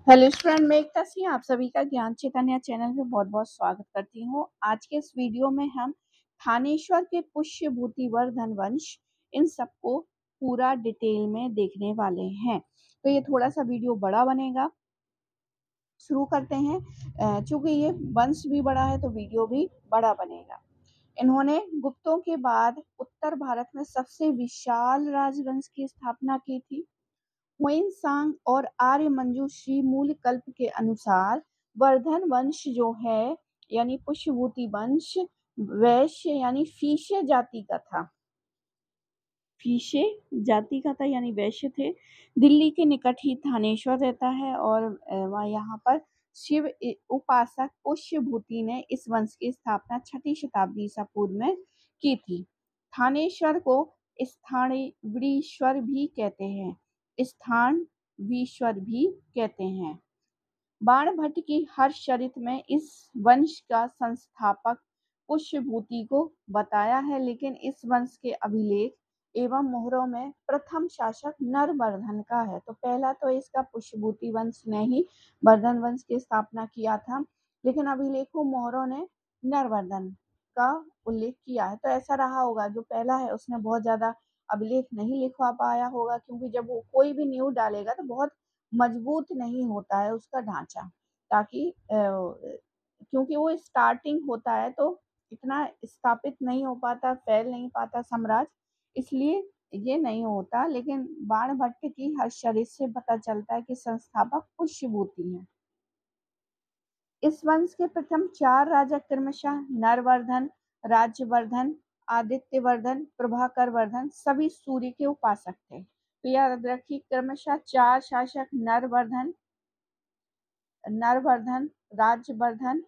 Hello student, मैं एकता सिंह आप सभी का ज्ञान चैतन्य चैनल में बहुत बहुत स्वागत करती हूँ। आज के इस वीडियो में हम थानेश्वर के पुष्यभूति वर्धन वंश इन सबको पूरा डिटेल में देखने वाले हैं। तो ये थोड़ा सा वीडियो बड़ा बनेगा। शुरू करते हैं। चूंकि ये वंश भी बड़ा है तो वीडियो भी बड़ा बनेगा। इन्होंने गुप्तों के बाद उत्तर भारत में सबसे विशाल राजवंश की स्थापना की थी। हुएनसांग और आर्य मंजूश्री मूल कल्प के अनुसार वर्धन वंश जो है यानी पुष्यभूति वंश वैश्य यानी फीशे जाति का था। फीशे जाति का था यानी वैश्य थे। दिल्ली के निकट ही थानेश्वर रहता है और यहाँ पर शिव उपासक पुष्यभूति ने इस वंश की स्थापना 6ठी शताब्दी ईसा पूर्व में की थी। थानेश्वर को स्थानवीश्वर भी कहते हैं। स्थानवीश्वर भी कहते हैं। बाणभट्ट की हर्षचरित में इस वंश का संस्थापक पुष्यभूति को बताया है, लेकिन इस वंश के अभिलेख एवं मोहरों में प्रथम शासक नरवर्धन का है। तो पहला तो इसका पुष्यभूति वंश ने ही वर्धन वंश की स्थापना किया था, लेकिन अभिलेखों मोहरों ने नरवर्धन का उल्लेख किया है। तो ऐसा रहा होगा जो पहला है उसने बहुत ज्यादा अभिलेख नहीं लिखवा पाया होगा, क्योंकि जब वो कोई भी न्यूज़ डालेगा तो बहुत मजबूत नहीं होता है उसका ढांचा, ताकि क्योंकि वो स्टार्टिंग होता है तो इतना स्थापित नहीं हो पाता, फैल नहीं पाता साम्राज्य, इसलिए ये नहीं होता। लेकिन बाणभट्ट की हर्षचरित से पता चलता है कि संस्थापक पुष्यभूति हैं। इस वंश के प्रथम 4 राजा क्रमशः नरवर्धन, राज्यवर्धन, आदित्यवर्धन, प्रभाकर वर्धन सभी सूर्य के उपासक थे। तो याद रखिए, क्रमशः 4 शासक नरवर्धन, राज्यवर्धन,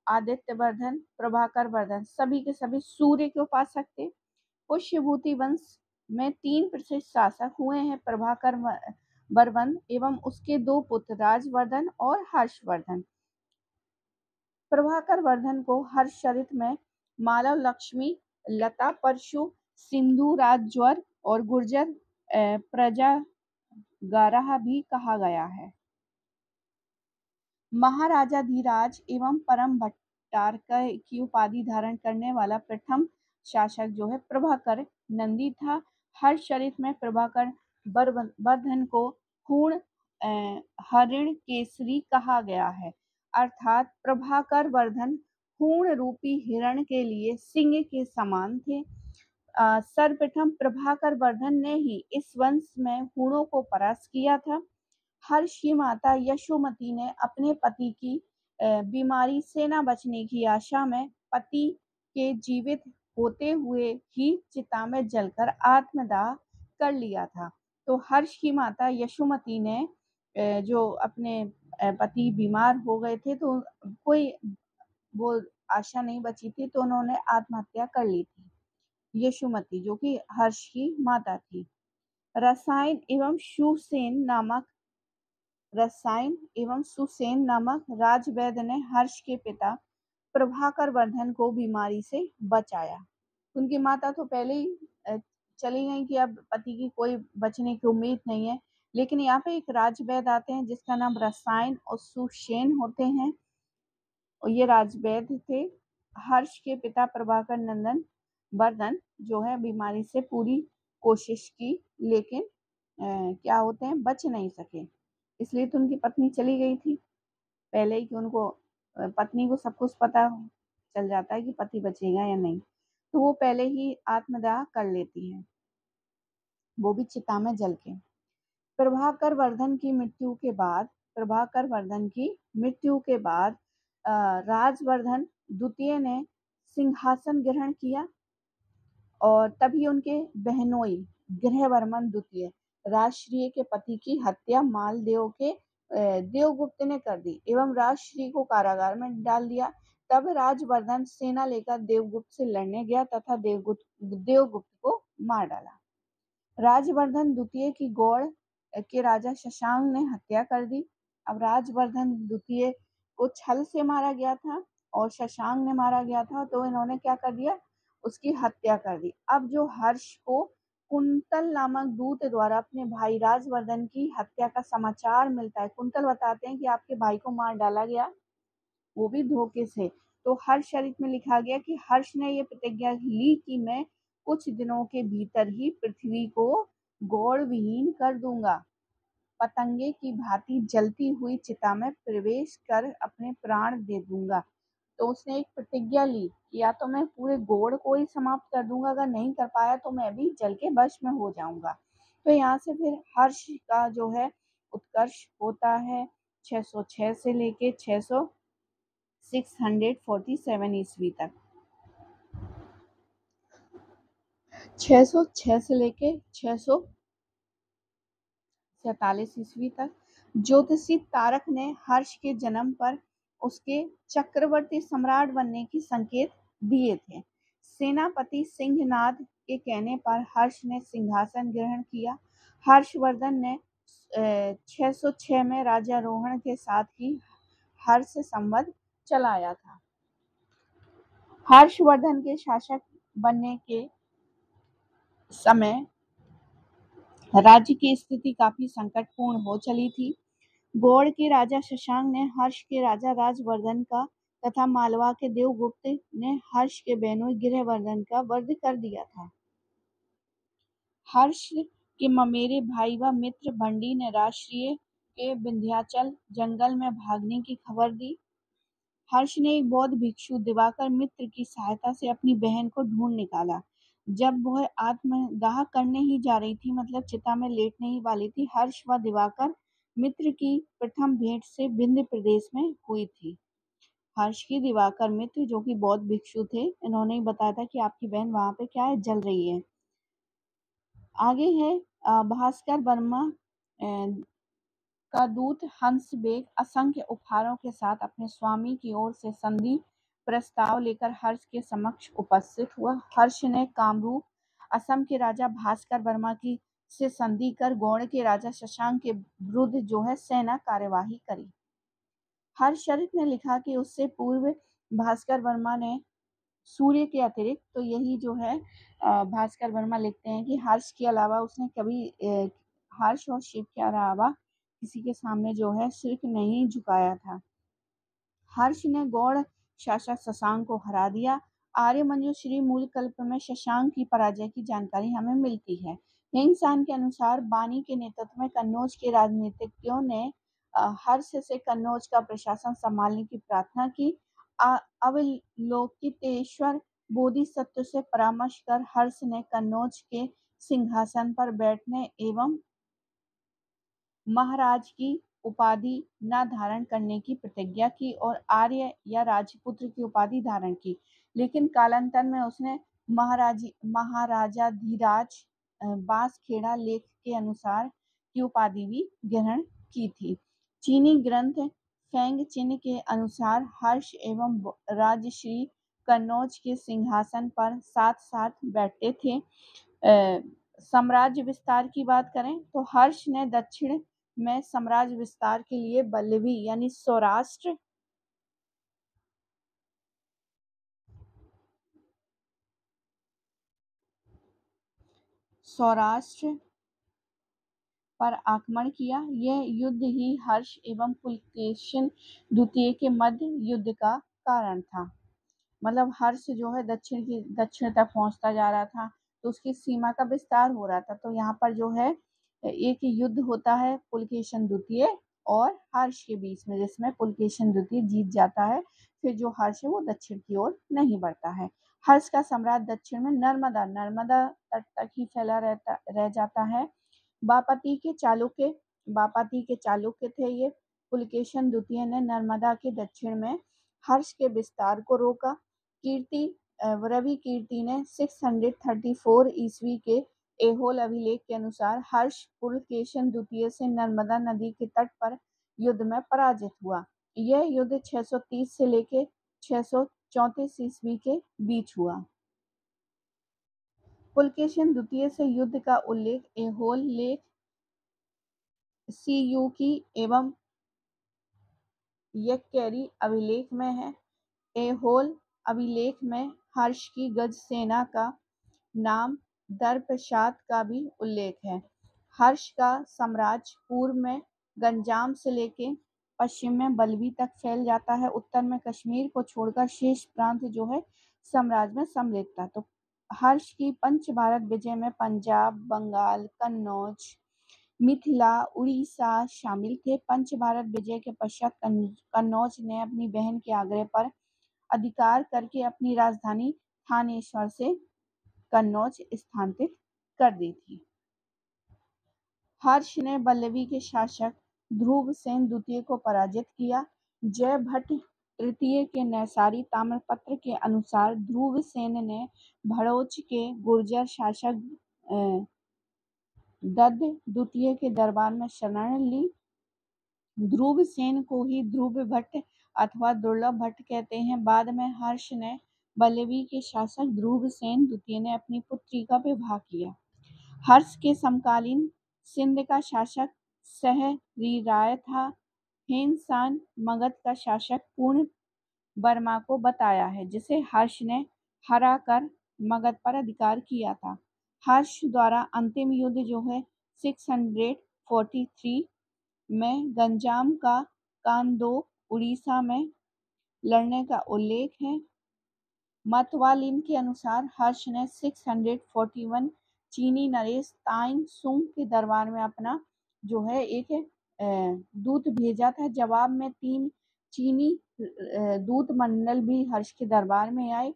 आदित्यवर्धन, प्रभाकर वर्धन सभी के सभी सूर्य के उपासक थे। पुष्यभूति वंश में 3 प्रसिद्ध शासक हुए हैं, प्रभाकर वर्धन एवं उसके 2 पुत्र राजवर्धन और हर्षवर्धन। प्रभाकर वर्धन को हर्षचरित में मालव लक्ष्मी, लता परशु, सिंधु राजज्वर और गुर्जर प्रजागारह भी कहा गया है। महाराजाधिराज एवं परम भट्टारक की उपाधि धारण करने वाला प्रथम शासक जो है प्रभाकर नंदी था। हर्षचरित में प्रभाकर वर्धन को पूर्ण हरिण केसरी कहा गया है, अर्थात प्रभाकर वर्धन पूर्ण रूपी हिरण के लिए सिंह के समान थे। सर्वप्रथम प्रभाकर वर्धन ने ही इस वंश में हूणों को परास्त किया था। हर्ष की माता यशोमती ने अपने पति की बीमारी से न बचने की आशा में पति के जीवित होते हुए ही चिता में जलकर आत्मदाह कर लिया था। तो हर्ष की माता यशोमती ने जो अपने पति बीमार हो गए थे तो कोई वो आशा नहीं बची थी, तो उन्होंने आत्महत्या कर ली थी। यशोमती जो कि हर्ष की माता थी। रसायन एवं सुसेन नामक राजवैद्य ने हर्ष के पिता प्रभाकर वर्धन को बीमारी से बचाया। उनकी माता तो पहले ही चली गई कि अब पति की कोई बचने की उम्मीद नहीं है, लेकिन यहाँ पे एक राजवैद्य आते हैं जिसका नाम रसायन और सुसेन होते हैं, और ये राजवैद्य थे। हर्ष के पिता प्रभाकर नंदन वर्धन जो है बीमारी से पूरी कोशिश की, लेकिन क्या होते हैं, बच नहीं सके। इसलिए तो उनकी पत्नी चली गई थी पहले ही, कि उनको पत्नी को सब कुछ पता चल जाता है कि पति बचेगा या नहीं, तो वो पहले ही आत्मदाह कर लेती हैं, वो भी चिता में जल के। प्रभाकर वर्धन की मृत्यु के बाद राजवर्धन द्वितीय ने सिंहासन ग्रहण किया, और तभी उनके बहनोई गृहवर्मन द्वितीय राजश्री के पति की हत्या मालदेव के देवगुप्त ने कर दी एवं राजश्री को कारागार में डाल दिया। तब राजवर्धन सेना लेकर देवगुप्त से लड़ने गया तथा देवगुप्त को मार डाला। राजवर्धन द्वितीय की गौड़ के राजा शशांक ने हत्या कर दी। अब राजवर्धन द्वितीय को छल से मारा गया था और शशांक ने मारा गया था, तो इन्होंने क्या कर दिया, उसकी हत्या कर दी। अब जो हर्ष को कुंतल नामक दूत द्वारा अपने भाई राजवर्धन की हत्या का समाचार मिलता है। कुंतल बताते हैं कि आपके भाई को मार डाला गया, वो भी धोखे से। तो हर्षचरित में लिखा गया कि हर्ष ने ये प्रतिज्ञा ली कि मैं कुछ दिनों के भीतर ही पृथ्वी को गौड़ विहीन कर दूंगा, पतंगे की भांति जलती हुई चिता में प्रवेश कर अपने प्राण दे दूंगा। तो उसने एक प्रतिज्ञा ली कि या तो मैं पूरे गौड़ को ही समाप्त कर दूंगा, अगर नहीं कर पाया तो मैं भी जल के भस्म में हो जाऊंगा। तो यहाँ से फिर हर्ष का जो है उत्कर्ष होता है 606 से लेके 647 ईस्वी तक। 606 से लेके 647 ईस्वी तक ज्योतिषी तारक ने हर्ष के जन्म पर उसके चक्रवर्ती सम्राट बनने की संकेत दिए थे। सेनापति सिंहनाद के कहने पर हर्ष ने सिंहासन ग्रहण किया। हर्षवर्धन ने 606 में राजारोहण के साथ ही हर्ष संवत चलाया था। हर्षवर्धन के शासक बनने के समय राज्य की स्थिति काफी संकटपूर्ण हो चली थी। गौड़ के राजा शशांक ने हर्ष के राजा राजवर्धन का तथा मालवा के देवगुप्त ने हर्ष के बेनोई गिरिवर्धन का वध कर दिया था। हर्ष के ममेरे भाई व मित्र बंडी ने राष्ट्रीय के विंध्याचल जंगल में भागने की खबर दी। हर्ष ने एक बौद्ध भिक्षु दिवाकर मित्र की सहायता से अपनी बहन को ढूंढ निकाला। जब वह आत्मदाह करने ही जा रही थी, मतलब चिता में लेटने ही वाली थी, हर्ष व दिवाकर मित्र की प्रथम भेंट से विंध्य प्रदेश में हुई थी। हर्ष की दिवाकर मित्र जो कि बौद्ध भिक्षु थे, इन्होंने ही बताया था कि आपकी बहन वहां पे क्या है, जल रही है। आगे है भास्कर वर्मा का दूत हंसबेग असंख्य उपहारों के साथ अपने स्वामी की ओर से संधि प्रस्ताव लेकर हर्ष के समक्ष उपस्थित हुआ। हर्ष ने कामरूप असम के राजा भास्कर वर्मा की से संधि कर गौड़ के राजा शशांक के विरुद्ध जो है सेना कार्यवाही करी। हर्षचरित ने लिखा कि उससे पूर्व भास्कर वर्मा ने सूर्य के अतिरिक्त, तो यही जो है भास्कर वर्मा लिखते हैं कि हर्ष के अलावा उसने कभी हर्ष और शिव के अलावा किसी के सामने जो है सिर नहीं झुकाया था। हर्ष ने गौड़ शासक शशांक को हरा दिया। आर्यमंजूश्री मूल कल्प में शशांक की पराजय की जानकारी हमें मिलती है। हिंगसान के अनुसार बानी के नेतृत्व में कन्नौज के राजनीतिज्ञों ने हर्ष से कन्नौज का प्रशासन संभालने की प्रार्थना की। अवलोकितेश्वर बोधिसत्व से परामर्श कर हर्ष ने कन्नौज के सिंहासन पर बैठने एवं महाराज की उपाधि न धारण करने की प्रतिज्ञा की और आर्य या राजपुत्र की उपाधि धारण की, लेकिन कालांतर में उसने महाराजाधिराज बांसखेड़ा लेख के अनुसार की उपाधि भी ग्रहण की थी। चीनी ग्रंथ फेंग चिन्ह के अनुसार हर्ष एवं राजश्री कन्नौज के सिंहासन पर साथ साथ बैठते थे। साम्राज्य विस्तार की बात करें तो हर्ष ने दक्षिण में साम्राज्य विस्तार के लिए बल्लभी यानी सौराष्ट्र पर आक्रमण किया। यह युद्ध ही हर्ष एवं पुलकेशिन द्वितीय के मध्य युद्ध का कारण था। मतलब हर्ष जो है दक्षिण तक पहुंचता जा रहा था, तो उसकी सीमा का विस्तार हो रहा था। तो यहाँ पर जो है एक युद्ध होता है पुलकेशिन द्वितीय और हर्ष के बीच में, जिसमें पुलकेशिन द्वितीय जीत जाता है। फिर जो हर्ष है वो दक्षिण की ओर नहीं बढ़ता है। हर्ष का सम्राट दक्षिण में नर्मदा तट तक ही फैला रह जाता है। बापाती के चालुक्य थे ये। पुलकेशिन द्वितीय ने नर्मदा के दक्षिण में हर्ष के विस्तार को रोका। रवि कीर्ति ने 634 ईस्वी के ऐहोल अभिलेख के अनुसार हर्ष पुलकेशिन द्वितीय से नर्मदा नदी के तट पर युद्ध में पराजित हुआ। यह युद्ध 630 से लेकर 634 ईस्वी के बीच हुआ। पुलकेशिन द्वितीय से युद्ध का उल्लेख ऐहोल लेख, सीयूकी एवं यक्केरी अभिलेख में है। ऐहोल अभिलेख में हर्ष की गज सेना का नाम दरप्रसाद का भी उल्लेख है। हर्ष का साम्राज्य पूर्व में गंजाम से लेके पश्चिम में बल्लवी तक फैल जाता है। उत्तर में कश्मीर को छोड़कर शेष प्रांत जो है साम्राज्य में सम्मिलित था। तो हर्ष की पंच भारत विजय में पंजाब, बंगाल, कन्नौज, मिथिला, उड़ीसा शामिल थे। पंच भारत विजय के पश्चात कन्नौज ने अपनी बहन के आग्रह पर अधिकार करके अपनी राजधानी थानेश्वर से कन्नौज स्थानांतरित कर दी थी। हर्ष ने बल्लवी के शासक ध्रुवसेन द्वितीय को पराजित किया। जयभट्ट तृतीय के नैसारी ताम्रपत्र के अनुसार ध्रुवसेन ने भड़ोच के गुर्जर शासक दद्द द्वितीय के दरबार में शरण ली। ध्रुवसेन को ही ध्रुव भट्ट अथवा दुर्लभ भट्ट कहते हैं। बाद में हर्ष ने बल्लवी के शासक ध्रुवसेन द्वितीय ने अपनी पुत्री का विवाह किया। हर्ष के समकालीन सिंध का शासक सहरीराय था। हेनसान मगध का शासक पूर्ण बर्मा को बताया है, जिसे हर्ष ने हरा कर मगध पर अधिकार किया था। हर्ष द्वारा अंतिम युद्ध जो है 643 में गंजाम का कांदो उड़ीसा में लड़ने का उल्लेख है। मतवालिन के अनुसार हर्ष ने 641 चीनी नरेश ताइंग सुंग के दरबार में अपना जो है एक दूत भेजा था। जवाब में 3 चीनी दूत मंडल भी हर्ष के दरबार में आए।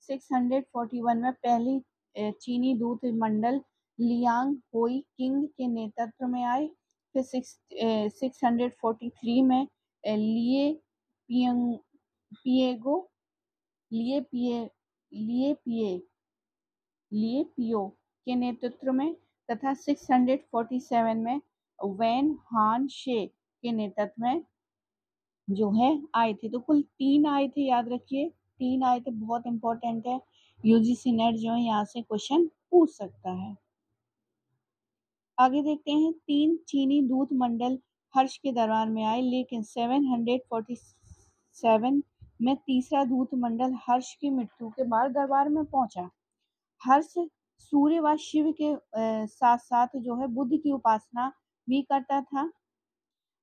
641 में पहली चीनी दूत मंडल लियांग होई किंग के नेतृत्व में आए। फिर 643 में लिए पिएगो लिए पियो के नेतृत्व में तथा 647 में वैन हान शे के नेतृत्व में जो है आए थे। तो कुल 3 आए थे, याद रखिए 3 आए थे, बहुत इंपॉर्टेंट है। यूजीसी नेट जो है यहाँ से क्वेश्चन पूछ सकता है। आगे देखते हैं, 3 चीनी दूत मंडल हर्ष के दरबार में आए, लेकिन 747 में तीसरा दूत मंडल हर्ष की मृत्यु के बाद दरबार में पहुंचा। हर्ष सूर्य व शिव के साथ साथ जो है बुद्ध की उपासना भी करता था।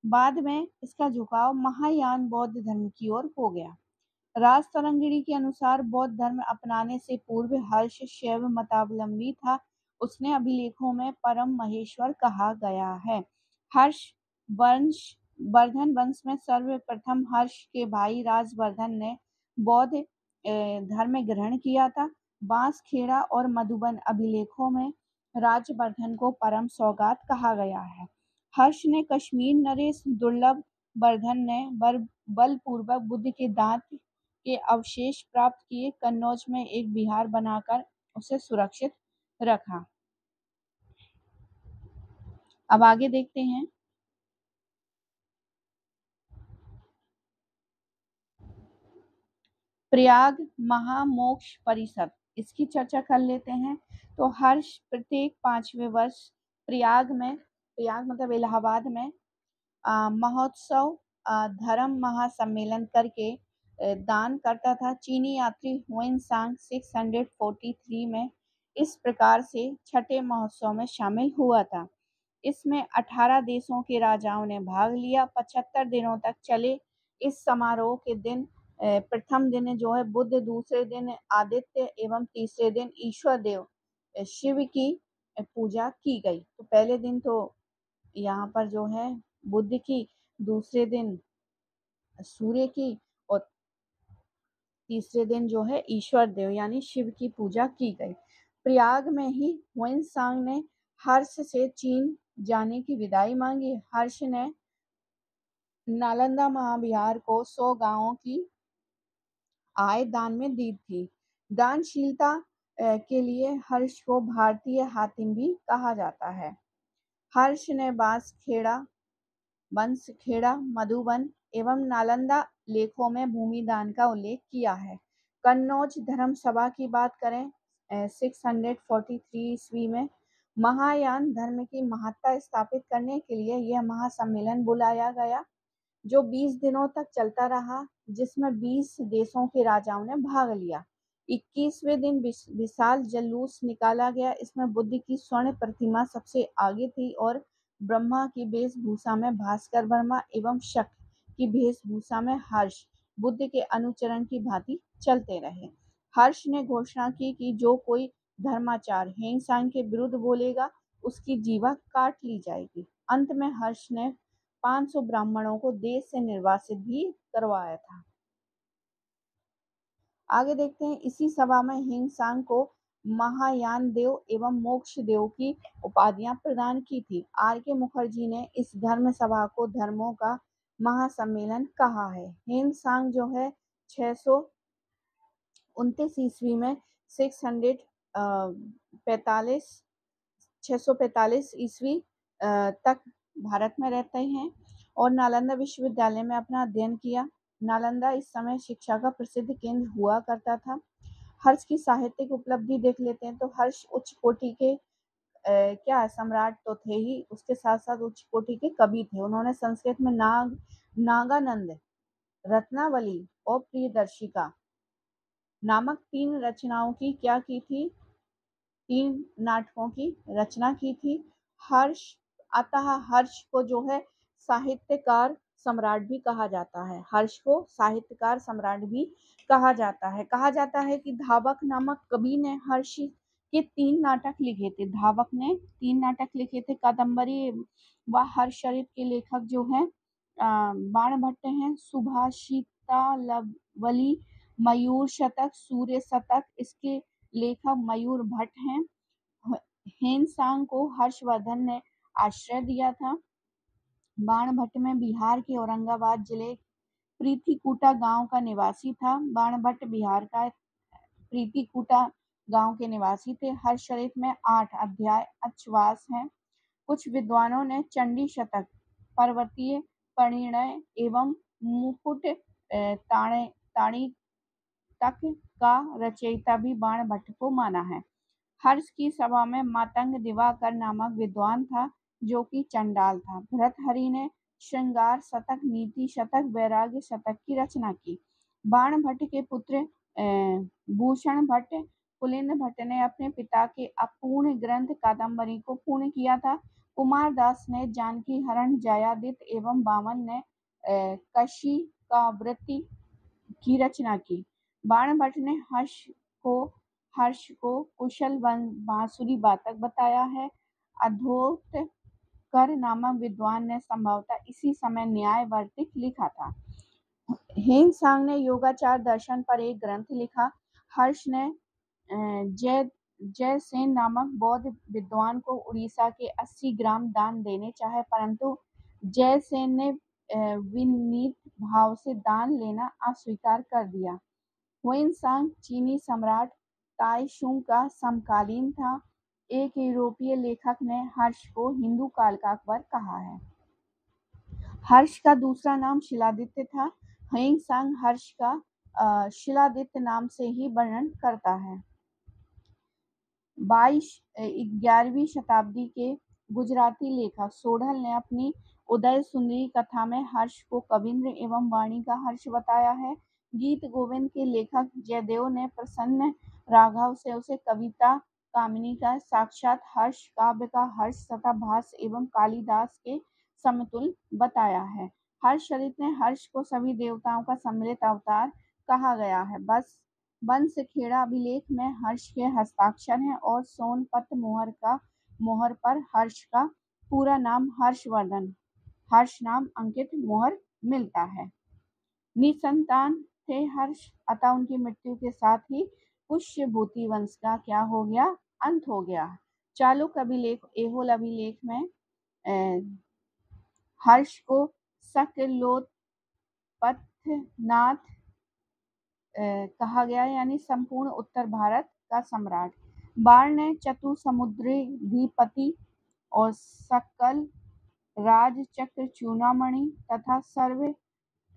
बाद में इसका झुकाव महायान बौद्ध धर्म की ओर हो गया। राजतरंगिणी के अनुसार बौद्ध धर्म अपनाने से पूर्व हर्ष शैव मतावलंबी था। उसने अभिलेखों में परम महेश्वर कहा गया है। हर्ष वर्धन वंश में सर्वप्रथम हर्ष के भाई राजवर्धन ने बौद्ध धर्म ग्रहण किया था। बांसखेड़ा और मधुबन अभिलेखों में राजवर्धन को परम सौगात कहा गया है। हर्ष ने कश्मीर नरेश दुर्लभ वर्धन ने बलपूर्वक बुद्ध के दांत के अवशेष प्राप्त किए। कन्नौज में एक विहार बनाकर उसे सुरक्षित रखा। अब आगे देखते हैं, प्रयाग महामोक्ष परिषद, इसकी चर्चा कर लेते हैं। तो हर्ष प्रत्येक 5वें वर्ष प्रयाग मतलब इलाहाबाद में महोत्सव धर्म महासम्मेलन करके दान करता था। चीनी यात्री हुएनसांग 643 में इस प्रकार से छठे महोत्सव में शामिल हुआ था। इसमें 18 देशों के राजाओं ने भाग लिया। 75 दिनों तक चले इस समारोह के दिन प्रथम दिन जो है बुद्ध, दूसरे दिन आदित्य एवं तीसरे दिन ईश्वर देव शिव की पूजा की गई। तो पहले दिन तो यहाँ पर जो है बुद्ध की, दूसरे दिन सूर्य की और तीसरे दिन जो है ईश्वर देव यानी शिव की पूजा की गई। प्रयाग में ही हुएनसांग ने हर्ष से चीन जाने की विदाई मांगी। हर्ष ने नालंदा महाविहार को 100 गांवों की आय दान में दी थी। दानशीलता के लिए हर्ष को भारतीय हातिम भी कहा जाता है। हर्ष ने बंसखेड़ा, मधुबन एवं नालंदा लेखों में भूमि दान का उल्लेख किया है। कन्नौज धर्म सभा की बात करें 643 ईस्वी में महायान धर्म की महत्ता स्थापित करने के लिए यह महासम्मेलन बुलाया गया, जो 20 दिनों तक चलता रहा, जिसमें 20 देशों के राजाओं ने भाग लिया। 21वें दिन विशाल जुलूस निकाला गया। इसमें बुद्ध की स्वर्ण प्रतिमा सबसे आगे थी और ब्रह्मा की वेशभूषा में भास्कर वर्मा एवं शक की वेशभूषा में हर्ष बुद्ध के अनुचरण की भांति चलते रहे। हर्ष ने घोषणा की कि जो कोई धर्माचार हेंगसांग के विरुद्ध बोलेगा उसकी जीवा काट ली जाएगी। अंत में हर्ष ने 500 ब्राह्मणों को देश से निर्वासित भी करवाया था। आगे देखते हैं, इसी सभा में हिंगसांग को महायान देव एवं मोक्ष देव की उपाधियां प्रदान की थी। आर के मुखर्जी ने इस धर्म सभा को धर्मों का महासम्मेलन कहा है। हिंगसांग जो है 629 ईस्वी में 645 ईस्वी तक भारत में रहते हैं और नालंदा विश्वविद्यालय में अपना अध्ययन किया। नालंदा इस समय शिक्षा का प्रसिद्ध केंद्र हुआ करता था। हर्ष की साहित्यिक उपलब्धि देख लेते हैं तो हर्ष उच्च कोटि के क्या सम्राट तो थे ही, उसके साथ साथ उच्च कोटि के कवि थे। उन्होंने संस्कृत में नागानंद, रत्नावली और प्रियदर्शिका नामक 3 रचनाओं की क्या की थी, 3 नाटकों की रचना की थी। हर्ष अतः हर्ष को जो है साहित्यकार सम्राट भी कहा जाता है। हर्ष को साहित्यकार सम्राट भी कहा जाता है। कहा जाता है कि धावक नामक कवि ने हर्ष के 3 नाटक लिखे थे। धावक ने 3 नाटक लिखे थे। कादम्बरी व हर्षचरित के लेखक जो हैं बाणभट्ट हैं। सुभाषितावली, मयूर शतक, सूर्य शतक, इसके लेखक मयूर भट्ट हैं। हेनसांग को हर्षवर्धन ने आश्रय दिया था। बाणभट्ट में बिहार के औरंगाबाद जिले प्रीतिकुटा गांव का निवासी था। बाणभट्ट बिहार का प्रीतिकुटा गांव के निवासी थे। हर्षचरित में 8 अध्याय अच्छवास हैं। कुछ विद्वानों ने चंडी शतक, पर्वतीय परिणय एवं मुकुट ताणी तक का रचयिता भी बाणभट्ट को माना है। हर्ष की सभा में मातंग दिवाकर नामक विद्वान था जो कि चंडाल था। भर्तृहरि ने श्रृंगार शतक, नीति शतक, वैराग्य शतक की रचना की। बाणभट्ट के पुत्र भूषण भट्ट, पुलिंद भट्ट ने अपने पिता के अपूर्ण ग्रंथ कादम्बरी को पूर्ण किया था। कुमार दास ने जानकी हरण, जयादित्य एवं वामन ने कशिकावृत्ति की रचना की। बाणभट्ट ने हर्ष को कुशल बांसुरी वादक बताया है। अधोतकर नामक विद्वान ने संभवतः इसी समय न्याय वर्तिक लिखा था। हेनसांग ने योगाचार दर्शन पर एक ग्रंथ लिखा। हर्ष ने जयसेन नामक बौद्ध विद्वान को उड़ीसा के 80 ग्राम दान देने चाहे, परंतु जयसेन ने विनीत भाव से दान लेना अस्वीकार कर दिया। हुएनसांग चीनी सम्राट ताइशुंग का समकालीन था। एक यूरोपीय लेखक ने हर्ष को हिंदू काल का अकबर कहा है। हर्ष का दूसरा नाम शिलादित्य था। हुएनसांग हर्ष का शिलादित्य नाम से ही वर्णन करता है। 11वीं शताब्दी के गुजराती लेखक सोढ़ल ने अपनी उदय सुंदरी कथा में हर्ष को कविंद्र एवं वाणी का हर्ष बताया है। गीत गोविंद के लेखक जयदेव ने प्रसन्न राघव से उसे कविता कामिनी का साक्षात हर्ष, काव्य का हर्ष तथा भास एवं कालिदास के समतुल्य बताया है। हर्षचरित ने हर्ष को सभी देवताओं का सम्मिलित अवतार कहा गया है। बस वंशखेड़ा अभिलेख में हर्ष के हस्ताक्षर हैं और सोनपत मोहर पर हर्ष का पूरा नाम हर्षवर्धन हर्ष नाम अंकित मोहर मिलता है। निसंतान थे हर्ष, अतः उनकी मृत्यु के साथ ही पुष्यभूति वंश का क्या हो गया, अंत हो गया। चालुक अभिलेख, ऐहोल अभिलेख में हर्ष को सकलोत्पथनाथ कहा गया, यानी संपूर्ण उत्तर भारत का सम्राट। बाण ने चतुसमुद्राधिपति और सकल राज चक्र चूड़ामणि तथा सर्व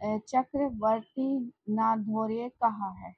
चक्रवर्ती नाधौर्य कहा है।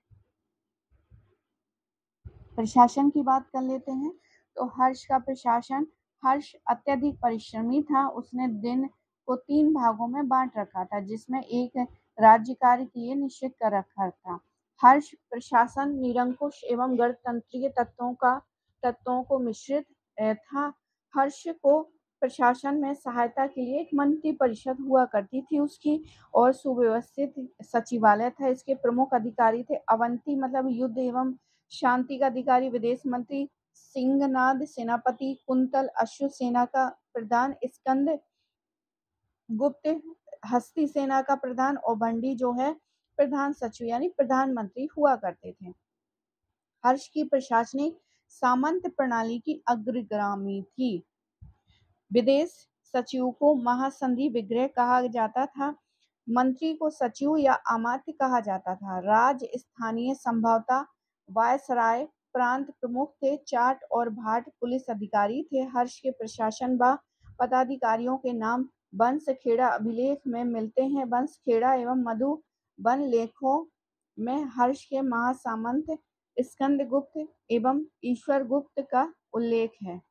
प्रशासन की बात कर लेते हैं तो हर्ष का प्रशासन, हर्ष अत्यधिक परिश्रमी था। उसने दिन को 3 भागों में बांट रखा था, जिसमें एक राज्य कार्य के लिए निश्चित कर रखा था। हर्ष प्रशासन निरंकुश एवं गणतंत्रीय तत्वों को मिश्रित था। हर्ष को प्रशासन में सहायता के लिए एक मंत्री परिषद हुआ करती थी उसकी, और सुव्यवस्थित सचिवालय था। इसके प्रमुख अधिकारी थे अवंती मतलब युद्ध एवं शांति का अधिकारी, विदेश मंत्री सिंहनाद, सेनापति कुंतल, अश्व सेना का प्रधान स्कंद गुप्त, हस्ती सेना का प्रधान, और बंडी जो है प्रधान सचिव यानी प्रधानमंत्री हुआ करते थे। हर्ष की प्रशासनिक सामंत प्रणाली की अग्रगामी थी। विदेश सचिव को महासंधि विग्रह कहा जाता था। मंत्री को सचिव या अमात्य कहा जाता था। राज स्थानीय संभवतः वायसराय प्रांत प्रमुख थे। चाट और भाट पुलिस अधिकारी थे। हर्ष के प्रशासन व पदाधिकारियों के नाम वंशखेड़ा अभिलेख में मिलते हैं। वंशखेड़ा एवं मधुबन लेखों में हर्ष के महासामंत स्कंदगुप्त एवं ईश्वरगुप्त का उल्लेख है।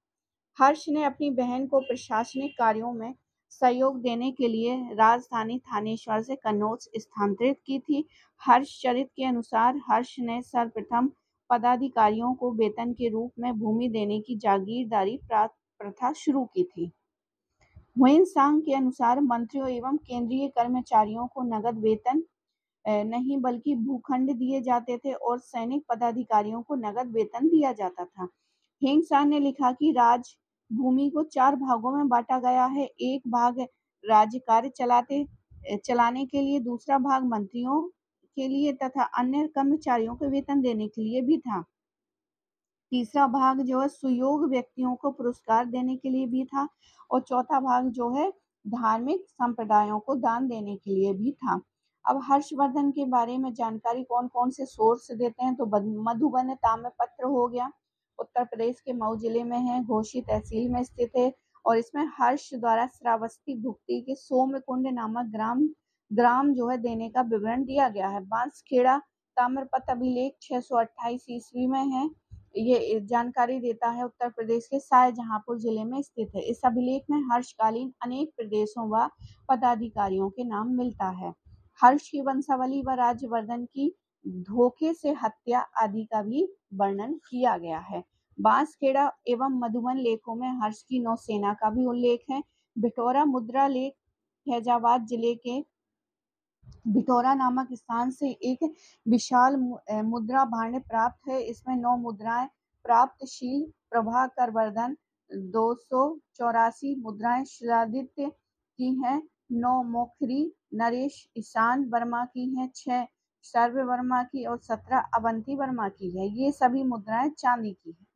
हर्ष ने अपनी बहन को प्रशासनिक कार्यों में सहयोग देने के लिए राजधानी थानेश्वर से कन्नौज स्थानांतरित की थी। हर्षचरित के अनुसार हर्ष ने सर्वप्रथम पदाधिकारियों को वेतन के रूप में भूमि देने की जागीरदारी प्रथा शुरू की थी। हुएनसांग के अनुसार मंत्रियों एवं केंद्रीय कर्मचारियों को नगद वेतन नहीं बल्कि भूखंड दिए जाते थे, और सैनिक पदाधिकारियों को नगद वेतन दिया जाता था। हिंगसान ने लिखा कि राज भूमि को 4 भागों में बांटा गया है। एक भाग राज्य कार्य चलाने के लिए, दूसरा भाग मंत्रियों के लिए तथा अन्य कर्मचारियों को वेतन देने के लिए भी था। तीसरा भाग जो है सुयोग्य व्यक्तियों को पुरस्कार देने के लिए भी था, और चौथा भाग जो है धार्मिक संप्रदायों को दान देने के लिए भी था। अब हर्षवर्धन के बारे में जानकारी कौन कौन से सोर्स देते हैं, तो मधुबन ताम्रपत्र हो गया, उत्तर प्रदेश के मऊ जिले में है, घोसी तहसील में स्थित है, और इसमें हर्ष द्वारा श्रावस्ती भुक्ति के सोमकुंड नामक ग्राम जो है देने का विवरण दिया गया है। बांसखेड़ा ताम्रपत्र अभिलेख 628 ईस्वी में है। ये जानकारी देता है उत्तर प्रदेश के शाहजहांपुर जिले में स्थित है। इस अभिलेख में हर्षकालीन अनेक प्रदेशों व पदाधिकारियों के नाम मिलता है। हर्ष की वंशावली व राज्यवर्धन की धोखे से हत्या आदि का भी वर्णन किया गया है। बांसखेड़ा एवं मधुबन लेखों में हर्ष की नौसेना का भी उल्लेख है। भिटौरा मुद्रा लेख फैजाबाद जिले के भिटौरा नामक स्थान से एक विशाल मुद्रा भांड प्राप्त है। इसमें 9 मुद्राएं प्राप्तशील प्रभाकर वर्धन 284 मुद्राएं शिलादित्य की हैं, 9 मोखरी नरेश ईशान वर्मा की हैं, 6 सर्व वर्मा की और 17 अवंती वर्मा की है। ये सभी मुद्राएं चांदी की हैं।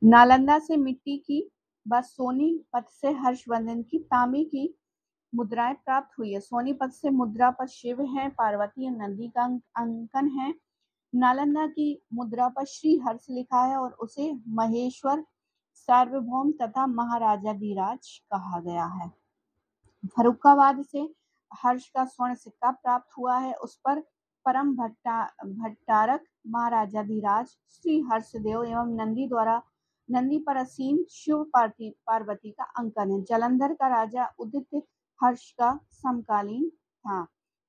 नालंदा से मिट्टी की व सोनीपत से हर्षवर्धन की तांबे की मुद्राएं प्राप्त हुई है। सोनीपत से मुद्रा पर शिव हैं, पार्वती और नंदी का अंकन है। नालंदा की मुद्रा पर श्री हर्ष लिखा है और उसे महेश्वर सार्वभौम तथा महाराजाधिराज कहा गया है। फर्रुखाबाद से हर्ष का स्वर्ण सिक्का प्राप्त हुआ है। उस पर परम भट्टारक महाराजाधिराज श्री हर्षदेव एवं नंदी पर असीम शिव पार्वती का अंकन है। जालंधर का राजा उदित हर्ष का समकालीन था।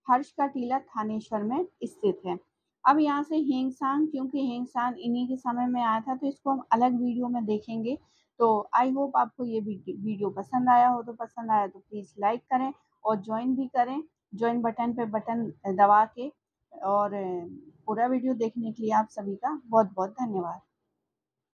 हर्ष का टीला थानेश्वर में स्थित है। अब यहाँ से हिंगसांग, क्योंकि हिंगसांग इन्हीं के समय में आया था, तो इसको हम अलग वीडियो में देखेंगे। तो आई होप आपको ये वीडियो पसंद आया हो। तो पसंद आया तो प्लीज़ लाइक करें और ज्वाइन भी करें। ज्वाइन बटन पे बटन दबा के, और पूरा वीडियो देखने के लिए आप सभी का बहुत बहुत धन्यवाद।